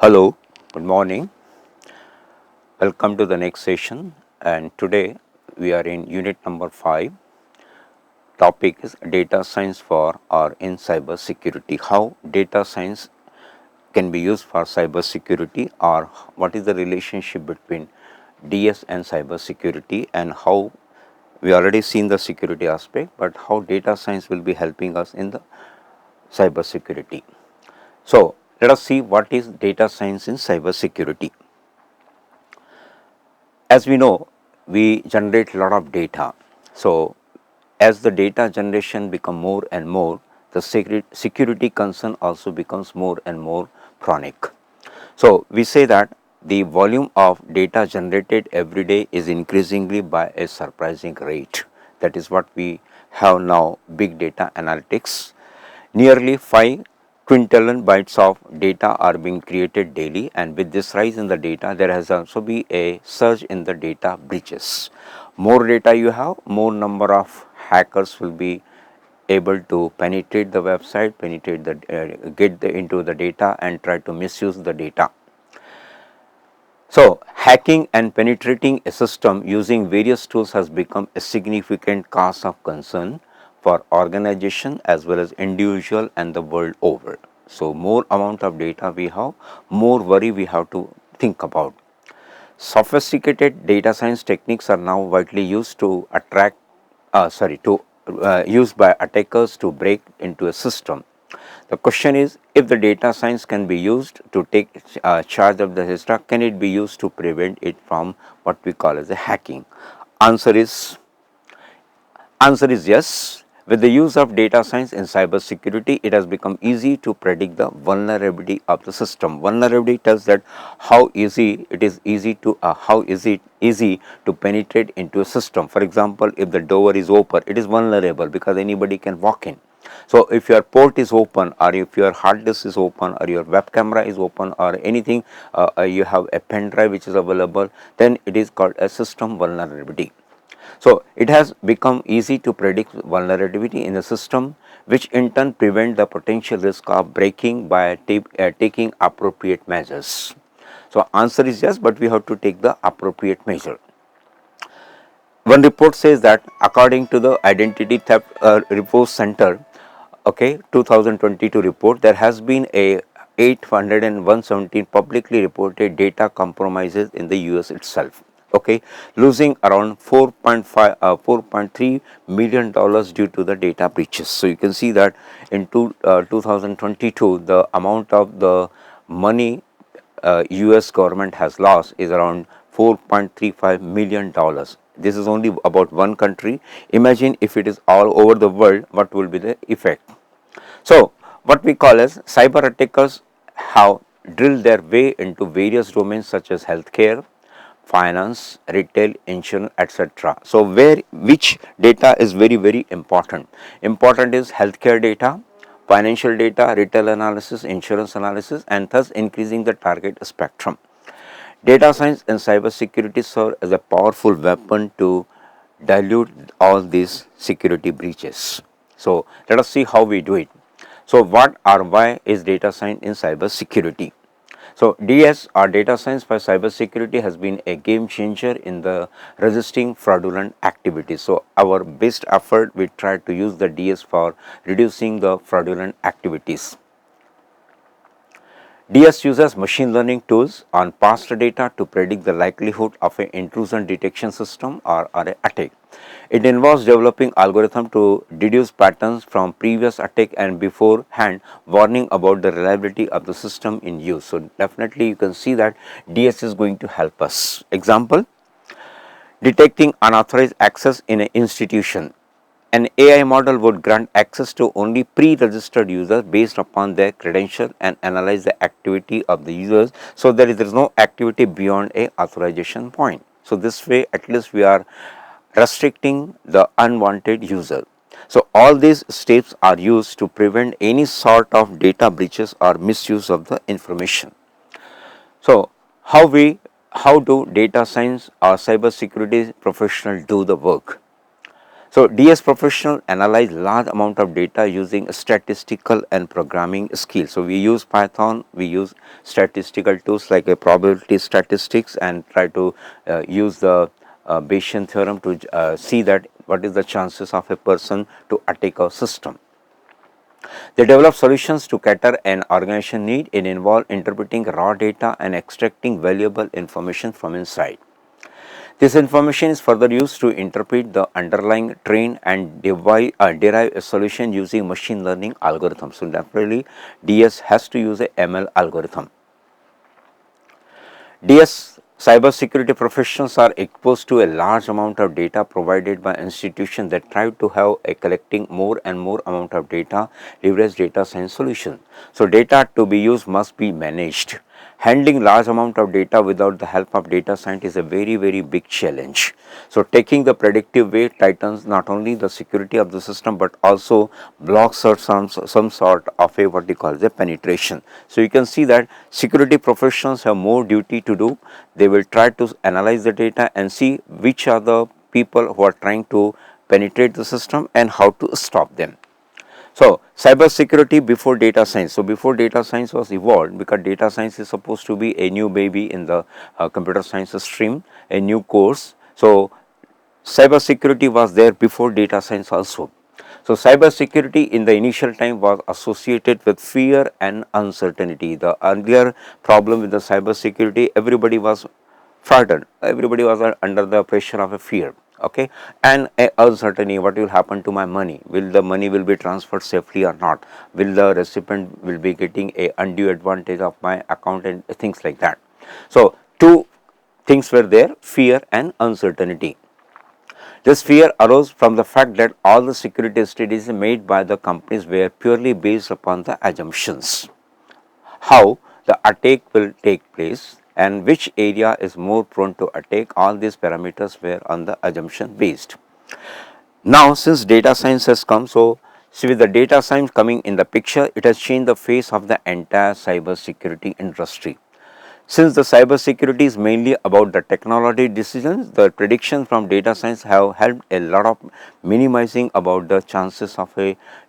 Hello, good morning. Welcome to the next session. And today we are in unit number 5. Topic is data science for or in cyber security. How data science can be used for cyber security, or what is the relationship between DS and cyber security, and how we already seen the security aspect, but how data science will be helping us in the cyber security. So let us see what is data science in cyber security. As we know, we generate a lot of data. So as the data generation become more and more, the security concern also becomes more and more chronic. So we say that the volume of data generated every day is increasingly by a surprising rate. That is what we have now, big data analytics. Nearly 5 quintillion bytes of data are being created daily, and with this rise in the data, there has also been a surge in the data breaches. More data you have, more number of hackers will be able to penetrate the website, penetrate the into the data and try to misuse the data. So hacking and penetrating a system using various tools has become a significant cause of concern for organization as well as individual and the world over. So more amount of data we have, more worry we have to think about. Sophisticated data science techniques are now widely used to used by attackers to break into a system. The question is, if the data science can be used to take charge of the system, can it be used to prevent it from what we call as a hacking? Answer is Answer is yes. With the use of data science in cybersecurity, it has become easy to predict the vulnerability of the system. Vulnerability tells that how easy it is easy to penetrate into a system. For example, if the door is open, it is vulnerable because anybody can walk in. So if your port is open, or if your hard disk is open, or your web camera is open, or anything, you have a pen drive which is available, then it is called a system vulnerability. So it has become easy to predict vulnerability in a system, which in turn prevent the potential risk of breaking by taking appropriate measures. So answer is yes, but we have to take the appropriate measure. One report says that according to the Identity Theft Report Center, 2022 report, there has been a 817 publicly reported data compromises in the US itself. Losing around 4.3 million dollars due to the data breaches. So you can see that in 2022, the amount of the money US government has lost is around 4.35 million dollars. This is only about one country. Imagine if it is all over the world, what will be the effect? So what we call as cyber attackers have drilled their way into various domains such as healthcare, finance, retail, insurance, etc. So which data is very important? Important is healthcare data, financial data, retail analysis, insurance analysis, and thus increasing the target spectrum. Data science and cybersecurity serve as a powerful weapon to dilute all these security breaches. So let us see how we do it. So what or why is data science in cybersecurity? So DS or data science for cybersecurity has been a game changer in the resisting fraudulent activities. So our best effort, we try to use the DS for reducing the fraudulent activities. DS uses machine learning tools on past data to predict the likelihood of an intrusion detection system or an attack. It involves developing algorithms to deduce patterns from previous attack and beforehand warning about the reliability of the system in use. So definitely you can see that DS is going to help us. Example, detecting unauthorized access in an institution. An AI model would grant access to only pre-registered users based upon their credential and analyze the activity of the users, so that there is no activity beyond a authorization point. So this way at least we are restricting the unwanted user. So all these steps are used to prevent any sort of data breaches or misuse of the information. So how do data science or cybersecurity professionals do the work? So DS professionals analyze large amount of data using statistical and programming skills. So we use Python, we use statistical tools like a probability statistics and try to use the Bayesian theorem to see that what is the chances of a person to attack a system. They develop solutions to cater an organization need. It involve interpreting raw data and extracting valuable information from inside. This information is further used to interpret the underlying train and derive a solution using machine learning algorithms. So, definitely DS has to use a ML algorithm. DS cybersecurity professionals are exposed to a large amount of data provided by institutions that try to have a collecting more and more amount of data, leverage data science solution. So, data to be used must be managed. Handling large amount of data without the help of data science is a very big challenge. So, taking the predictive way tightens not only the security of the system, but also blocks or some sort of a what we call the penetration. So, you can see that security professionals have more duty to do. They will try to analyze the data and see which are the people who are trying to penetrate the system and how to stop them. So, cyber security before data science. So, before data science was evolved, because data science is supposed to be a new baby in the computer science stream, a new course. So, cyber security was there before data science also. So, cyber security in the initial time was associated with fear and uncertainty. The earlier problem with the cyber security, everybody was frightened, everybody was under the pressure of a fear, okay, and a uncertainty. What will happen to my money? Will the money will be transferred safely or not? Will the recipient will be getting a undue advantage of my account and things like that? So, two things were there, fear and uncertainty. This fear arose from the fact that all the security studies made by the companies were purely based upon the assumptions. How the attack will take place and which area is more prone to attack, all these parameters were on the assumption based. Now, since data science has come, so see, with the data science coming in the picture, it has changed the face of the entire cyber security industry. Since the cyber security is mainly about the technology decisions, the predictions from data science have helped a lot of minimizing about the chances of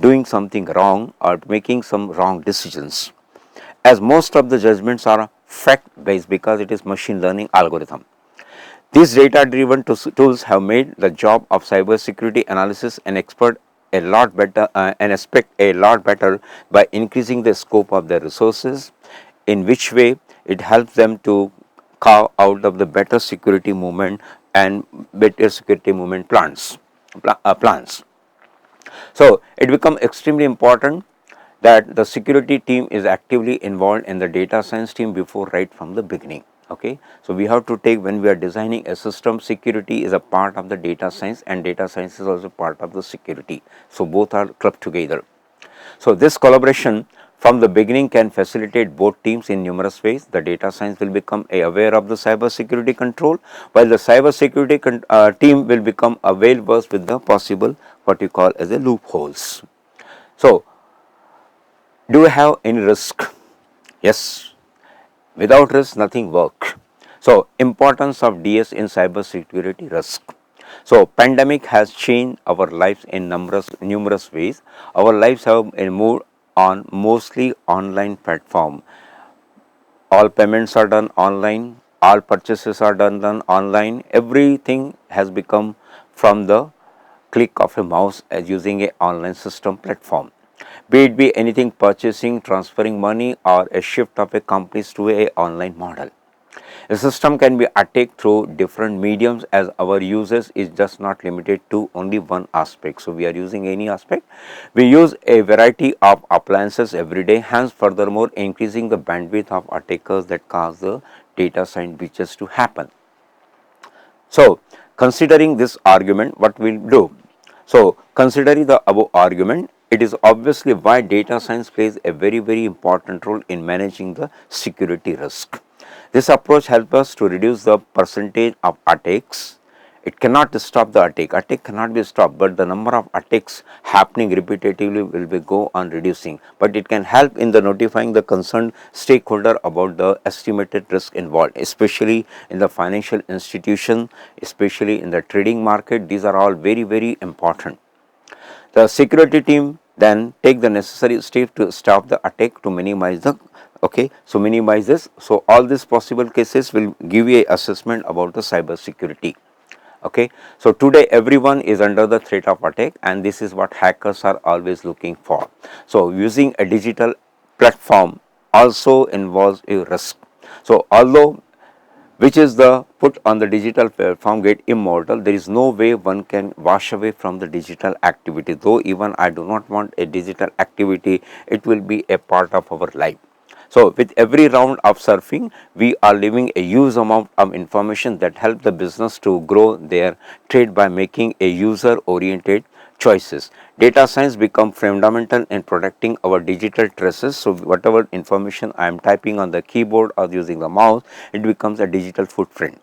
doing something wrong or making some wrong decisions, as most of the judgments are fact based because it is machine learning algorithm. These data driven tools have made the job of cybersecurity analysis and expert a lot better and aspect a lot better by increasing the scope of their resources, in which way it helps them to carve out of the better security movement and better security movement plans. So, it becomes extremely important that the security team is actively involved in the data science team before right from the beginning. Okay. So, we have to take, when we are designing a system, security is a part of the data science and data science is also part of the security. So, both are clubbed together. So, this collaboration from the beginning can facilitate both teams in numerous ways. The data science will become aware of the cyber security control, while the cyber security team will become well versed with the possible what you call as a loopholes. So, do you have any risk? Yes. Without risk, nothing works. So, importance of DS in cyber security risk. So, pandemic has changed our lives in numerous ways. Our lives have moved on mostly online platform. All payments are done online, all purchases are done online. Everything has become from the click of a mouse as using a online system platform. Be it be anything purchasing, transferring money or a shift of a companies to a online model. A system can be attacked through different mediums, as our users is just not limited to only one aspect. So, we are using any aspect. We use a variety of appliances every day, hence furthermore increasing the bandwidth of attackers that cause the data science breaches to happen. So, considering this argument, what we will do? So, considering the above argument, it is obviously why data science plays a very important role in managing the security risk. This approach helps us to reduce the percentage of attacks It cannot stop the attack. Attack cannot be stopped, but the number of attacks happening repetitively will be go on reducing. But it can help in the notifying the concerned stakeholder about the estimated risk involved, especially in the financial institution, especially in the trading market. These are all very important. The security team then take the necessary step to stop the attack to minimize the minimize this. So all these possible cases will give you a assessment about the cyber security. Okay. So today everyone is under the threat of attack, and this is what hackers are always looking for. So using a digital platform also involves a risk. So although which is the put on the digital platform get immortal, there is no way one can wash away from the digital activity. Though even I do not want a digital activity, it will be a part of our life. So with every round of surfing, we are leaving a huge amount of information that help the business to grow their trade by making a user oriented choices. Data science become fundamental in protecting our digital traces. So whatever information I am typing on the keyboard or using the mouse, it becomes a digital footprint.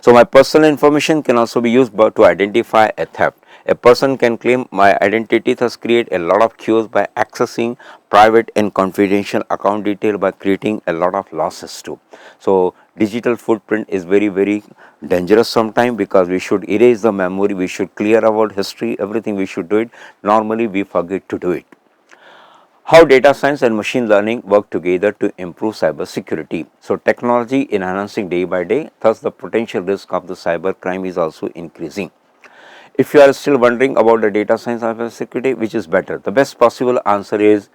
So my personal information can also be used to identify a theft. A person can claim my identity, thus create a lot of queues by accessing private and confidential account detail by creating a lot of losses too. So digital footprint is very dangerous sometimes, because we should erase the memory, we should clear our history, everything we should do it. Normally we forget to do it. How data science and machine learning work together to improve cyber security. So technology is enhancing day by day, thus the potential risk of the cyber crime is also increasing. If you are still wondering about the data science and cyber security, which is better, the best possible answer is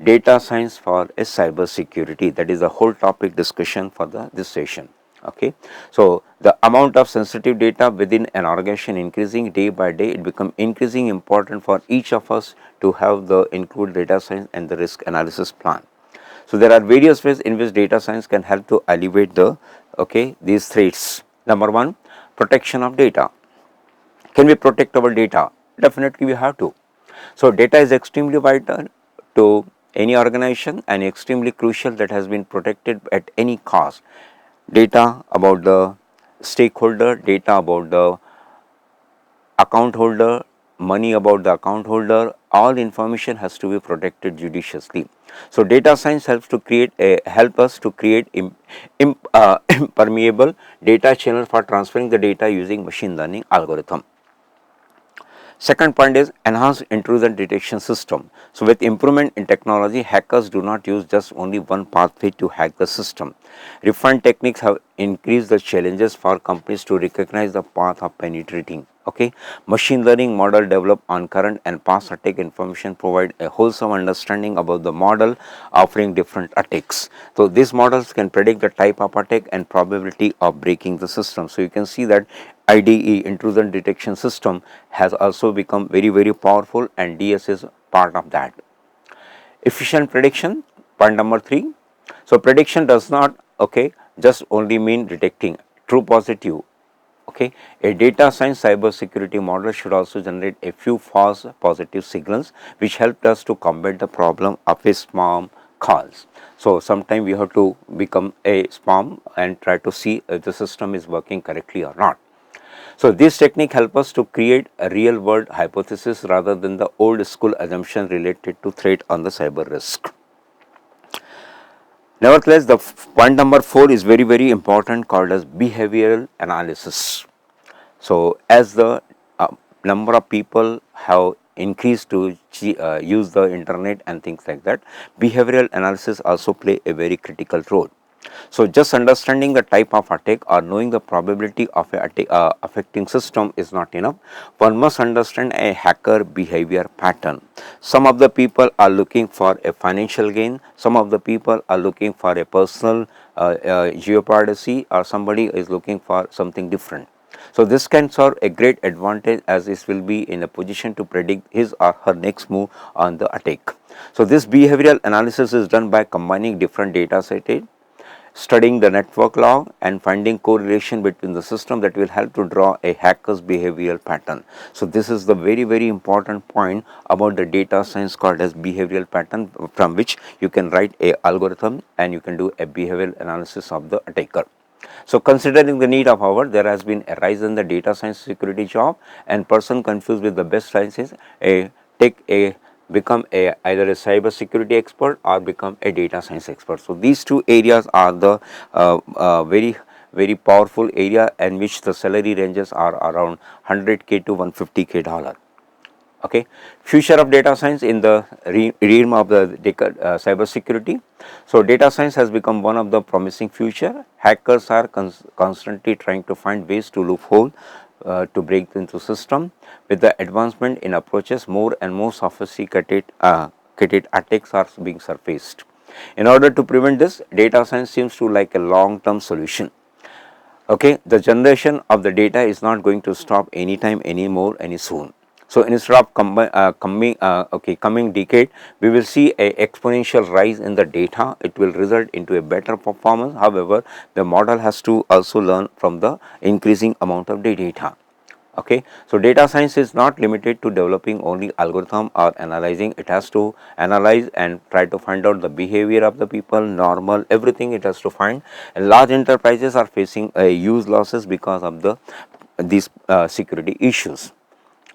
data science for a cyber security. That is the whole topic discussion for this session. Okay. So the amount of sensitive data within an organization increasing day by day, it become increasing important for each of us to have the include data science and the risk analysis plan. So there are various ways in which data science can help to alleviate the these threats. Number one, protection of data. Can we protect our data? Definitely we have to. So data is extremely vital to any organization and extremely crucial that has been protected at any cost. Data about the stakeholder, data about the account holder, money about the account holder, all information has to be protected judiciously. So data science helps to help us to create impermeable data channel for transferring the data using machine learning algorithm. Second point is enhanced intrusion detection system. So with improvement in technology, hackers do not use just only one pathway to hack the system. Refined techniques have increased the challenges for companies to recognize the path of penetrating. Machine learning model developed on current and past attack information provide a wholesome understanding about the model offering different attacks. So these models can predict the type of attack and probability of breaking the system. So you can see that IDE, intrusion detection system, has also become very powerful, and DS is part of that. Efficient prediction, point number 3. So prediction does not just only mean detecting true positive. A data science cyber security model should also generate a few false positive signals which help us to combat the problem of a spam calls. So sometimes we have to become a spam and try to see if the system is working correctly or not. So this technique helps us to create a real world hypothesis rather than the old school assumption related to threat on the cyber risk. Nevertheless, the point number 4 is very important, called as behavioral analysis. So as the number of people have increased to use the internet and things like that, behavioral analysis also play a very critical role. So just understanding the type of attack or knowing the probability of affecting system is not enough. One must understand a hacker behavior pattern. Some of the people are looking for a financial gain, some of the people are looking for a personal geoprivacy, or somebody is looking for something different. So this can serve a great advantage, as this will be in a position to predict his or her next move on the attack. So this behavioral analysis is done by combining different data sets, studying the network log and finding correlation between the system that will help to draw a hacker's behavioral pattern. So this is the very important point about the data science, called as behavioral pattern, from which you can write a algorithm and you can do a behavioral analysis of the attacker. So considering the need of hour, there has been a rise in the data science security job, and person confused with the best sciences take a become a either a cyber security expert or become a data science expert. So these two areas are the very powerful area, in which the salary ranges are around 100K to 150K dollar. Okay, future of data science in the realm of the cyber security. So data science has become one of the promising future. Hackers are constantly trying to find ways to loophole to break into system. With the advancement in approaches, more and more sophisticated attacks are being surfaced. In order to prevent this, data science seems to like a long term solution. Okay, the generation of the data is not going to stop anytime anymore any soon. So instead of coming decade, we will see a exponential rise in the data. It will result into a better performance. However, the model has to also learn from the increasing amount of the data. Okay, so data science is not limited to developing only algorithm or analyzing. It has to analyze and try to find out the behavior of the people, normal, everything it has to find. And large enterprises are facing huge losses because of these security issues.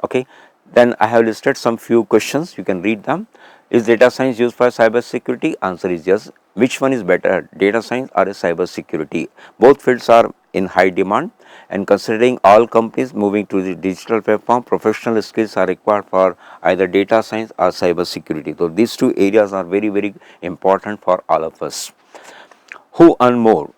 Okay, then I have listed some few questions, you can read them. Is data science used for cyber security? Answer is yes. Which one is better, data science or a cyber security? Both fields are in high demand, and considering all companies moving to the digital platform, professional skills are required for either data science or cyber security. So these two areas are very important for all of us. Who earn more?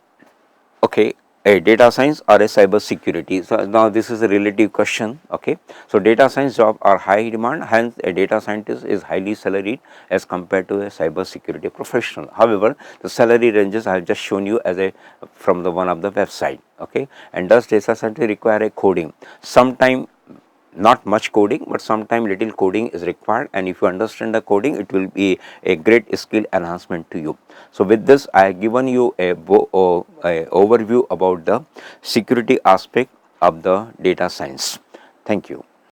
Okay, a data science or a cyber security? So now this is a relative question. Okay, so data science jobs are high demand, hence a data scientist is highly salaried as compared to a cyber security professional. However, the salary ranges I have just shown you as a from the one of the website. Okay, and does data scientist require a coding? Sometime not much coding, but sometime little coding is required, and if you understand the coding, it will be a great skill enhancement to you. So with this, I have given you a overview about the security aspect of the data science. Thank you.